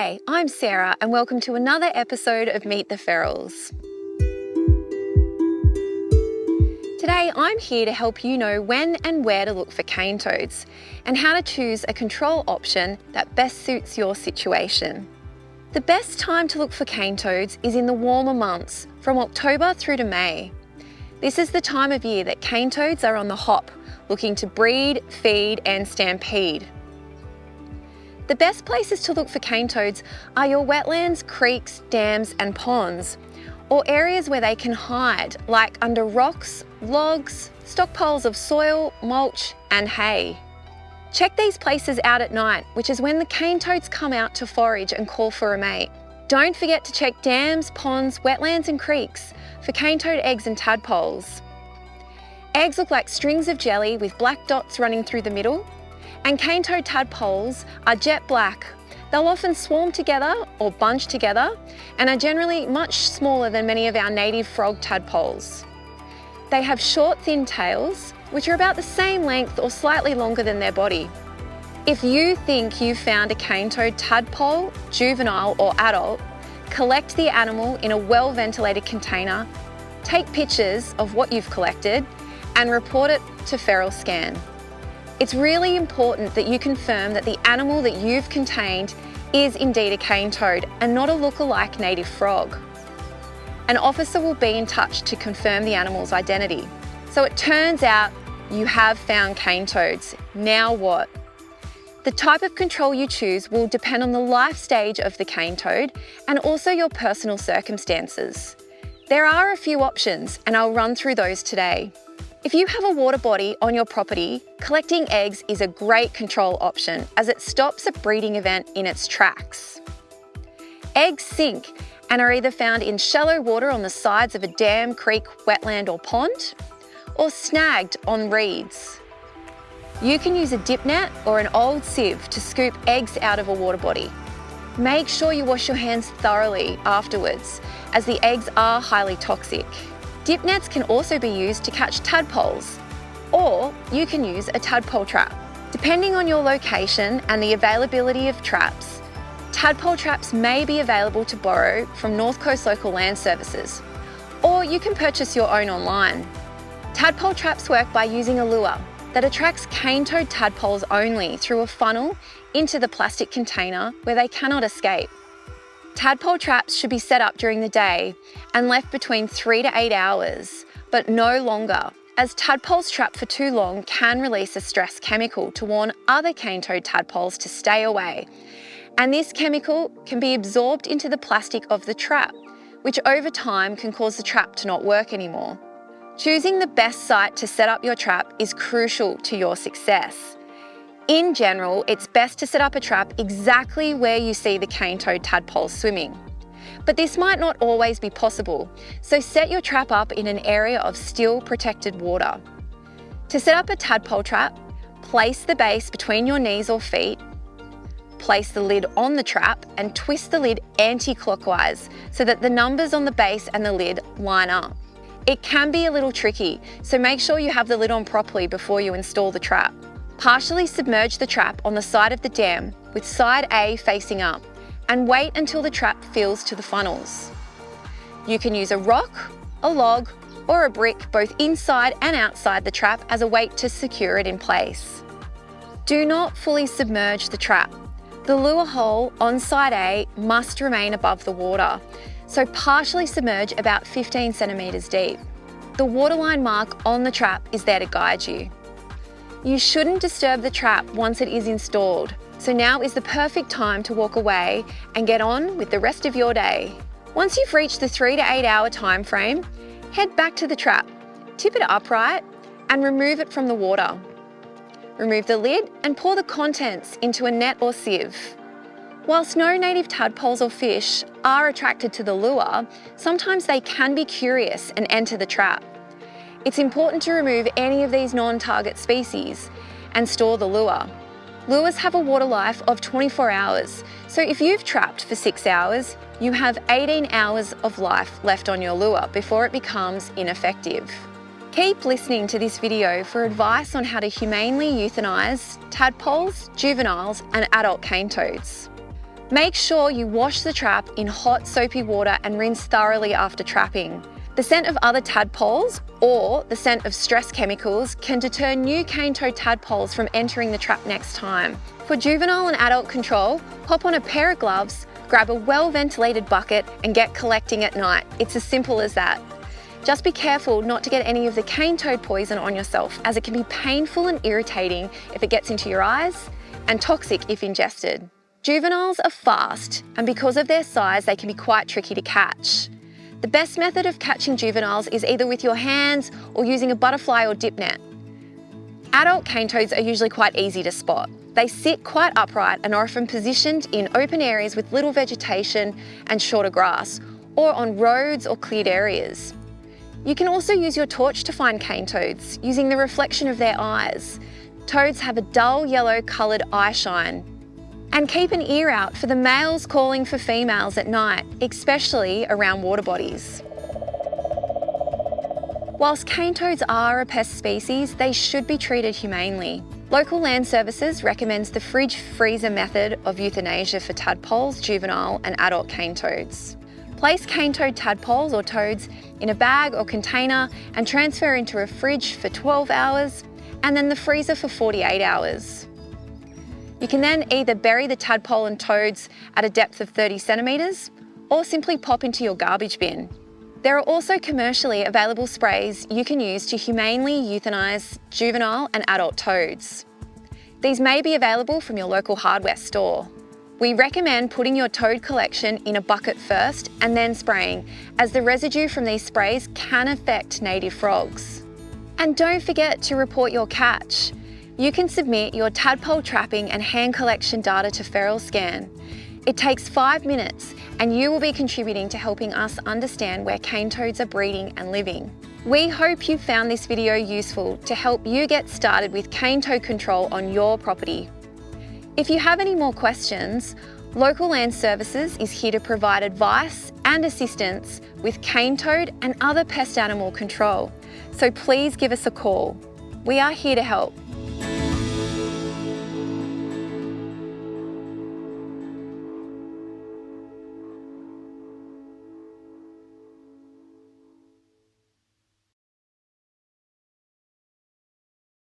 Hi, I'm Sarah and welcome to another episode of Meet the Ferals. Today I'm here to help you know when and where to look for cane toads and how to choose a control option that best suits your situation. The best time to look for cane toads is in the warmer months, from October through to May. This is the time of year that cane toads are on the hop, looking to breed, feed and stampede. The best places to look for cane toads are your wetlands, creeks, dams and ponds, or areas where they can hide, like under rocks, logs, stockpiles of soil, mulch and hay. Check these places out at night, which is when the cane toads come out to forage and call for a mate. Don't forget to check dams, ponds, wetlands and creeks for cane toad eggs and tadpoles. Eggs look like strings of jelly with black dots running through the middle, and cane toad tadpoles are jet black. They'll often swarm together or bunch together and are generally much smaller than many of our native frog tadpoles. They have short, thin tails, which are about the same length or slightly longer than their body. If you think you've found a cane toad tadpole, juvenile or adult, collect the animal in a well-ventilated container, take pictures of what you've collected and report it to Feral Scan. It's really important that you confirm that the animal that you've contained is indeed a cane toad and not a look-alike native frog. An officer will be in touch to confirm the animal's identity. So it turns out you have found cane toads. Now what? The type of control you choose will depend on the life stage of the cane toad and also your personal circumstances. There are a few options and I'll run through those today. If you have a water body on your property, collecting eggs is a great control option as it stops a breeding event in its tracks. Eggs sink and are either found in shallow water on the sides of a dam, creek, wetland or pond, or snagged on reeds. You can use a dip net or an old sieve to scoop eggs out of a water body. Make sure you wash your hands thoroughly afterwards, as the eggs are highly toxic. Dip nets can also be used to catch tadpoles, or you can use a tadpole trap. Depending on your location and the availability of traps, tadpole traps may be available to borrow from North Coast Local Land Services, or you can purchase your own online. Tadpole traps work by using a lure that attracts cane toad tadpoles only through a funnel into the plastic container where they cannot escape. Tadpole traps should be set up during the day and left between 3 to 8 hours, but no longer, as tadpoles trapped for too long can release a stress chemical to warn other cane toad tadpoles to stay away. And this chemical can be absorbed into the plastic of the trap, which over time can cause the trap to not work anymore. Choosing the best site to set up your trap is crucial to your success. In general, it's best to set up a trap exactly where you see the cane toad tadpoles swimming. But this might not always be possible, so set your trap up in an area of still protected water. To set up a tadpole trap, place the base between your knees or feet, place the lid on the trap and twist the lid anti-clockwise so that the numbers on the base and the lid line up. It can be a little tricky, so make sure you have the lid on properly before you install the trap. Partially submerge the trap on the side of the dam with side A facing up and wait until the trap fills to the funnels. You can use a rock, a log or a brick both inside and outside the trap as a weight to secure it in place. Do not fully submerge the trap. The lure hole on side A must remain above the water, so partially submerge about 15 centimetres deep. The waterline mark on the trap is there to guide you. You shouldn't disturb the trap once it is installed, so now is the perfect time to walk away and get on with the rest of your day. Once you've reached the 3 to 8 hour time frame, head back to the trap, tip it upright and remove it from the water. Remove the lid and pour the contents into a net or sieve. Whilst no native tadpoles or fish are attracted to the lure, sometimes they can be curious and enter the trap. It's important to remove any of these non-target species and store the lure. Lures have a water life of 24 hours, so if you've trapped for 6 hours, you have 18 hours of life left on your lure before it becomes ineffective. Keep listening to this video for advice on how to humanely euthanise tadpoles, juveniles and adult cane toads. Make sure you wash the trap in hot soapy water and rinse thoroughly after trapping. The scent of other tadpoles or the scent of stress chemicals can deter new cane-toed tadpoles from entering the trap next time. For juvenile and adult control, hop on a pair of gloves, grab a well-ventilated bucket and get collecting at night. It's as simple as that. Just be careful not to get any of the cane-toad poison on yourself, as it can be painful and irritating if it gets into your eyes and toxic if ingested. Juveniles are fast, and because of their size, they can be quite tricky to catch. The best method of catching juveniles is either with your hands or using a butterfly or dip net. Adult cane toads are usually quite easy to spot. They sit quite upright and are often positioned in open areas with little vegetation and shorter grass, or on roads or cleared areas. You can also use your torch to find cane toads, using the reflection of their eyes. Toads have a dull yellow coloured eye shine. And keep an ear out for the males calling for females at night, especially around water bodies. Whilst cane toads are a pest species, they should be treated humanely. Local Land Services recommends the fridge-freezer method of euthanasia for tadpoles, juvenile and adult cane toads. Place cane toad tadpoles or toads in a bag or container and transfer into a fridge for 12 hours and then the freezer for 48 hours. You can then either bury the tadpole and toads at a depth of 30 centimetres or simply pop into your garbage bin. There are also commercially available sprays you can use to humanely euthanize juvenile and adult toads. These may be available from your local hardware store. We recommend putting your toad collection in a bucket first and then spraying, as the residue from these sprays can affect native frogs. And don't forget to report your catch. You can submit your tadpole trapping and hand collection data to Feral Scan. It takes 5 minutes and you will be contributing to helping us understand where cane toads are breeding and living. We hope you found this video useful to help you get started with cane toad control on your property. If you have any more questions, Local Land Services is here to provide advice and assistance with cane toad and other pest animal control. So please give us a call. We are here to help.